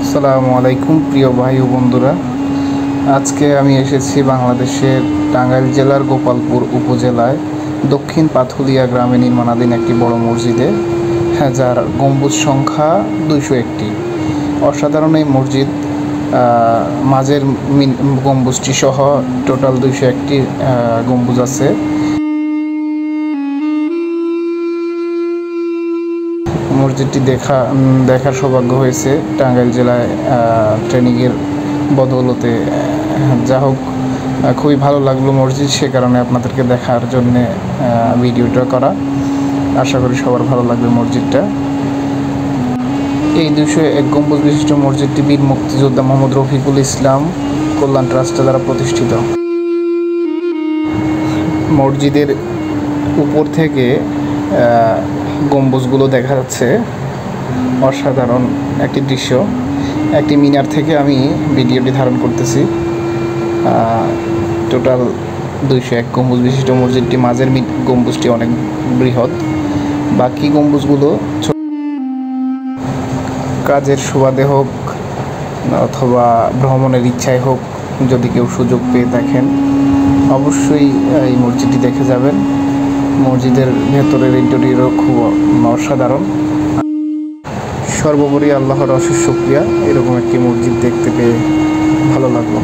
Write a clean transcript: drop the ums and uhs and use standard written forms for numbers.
আসসালামু আলাইকুম প্রিয় ভাই ও বন্ধুরা। আজকে আমি এসেছি বাংলাদেশের টাঙ্গাইল জেলার গোপালপুর উপজেলায় দক্ষিণ পাথুলিয়া গ্রামে নির্মাণাধীন একটি বড় মসজিদে, যার গম্বুজ সংখ্যা 201টি। অসাধারণ এই মসজিদ, মাঝের গম্বুজটি সহ টোটাল 201টি গম্বুজ আছে। মসজিদটি দেখার সৌভাগ্য হয়েছে টাঙ্গাইল জেলায় ট্রেনিংয়ের বদৌলতে। যা হোক, খুবই ভালো লাগলো মসজিদ, সে কারণে আপনাদেরকে দেখার জন্যে ভিডিওটা করা। আশা করি সবার ভালো লাগবে মসজিদটা। এই 201 গম্বুজ বিশিষ্ট মসজিদটি বীর মুক্তিযোদ্ধা মোহাম্মদ রফিকুল ইসলাম কল্যাণ ট্রাস্ট দ্বারা প্রতিষ্ঠিত। মসজিদের উপর থেকে গম্বুজগুলো দেখা যাচ্ছে, অসাধারণ একটি দৃশ্য। একটি মিনার থেকে আমি ভিডিওটি ধারণ করতেছি। টোটাল 201 গম্বুজ বিশিষ্ট মসজিদটি মাঝের গম্বুজটি অনেক বৃহৎ, বাকি গম্বুজগুলো কাজের সুবাদে হোক অথবা ভ্রমণের ইচ্ছায় হোক, যদি কেউ সুযোগ পেয়ে থাকেন অবশ্যই এই মসজিদটি দেখে যাবেন। মসজিদের ভেতরের ইন্টেরিয়রও খুব অসাধারণ। সর্বোপরি আল্লাহর অশেষ শুকরিয়া, এরকম একটি মসজিদ দেখতে পেয়ে ভালো লাগলো।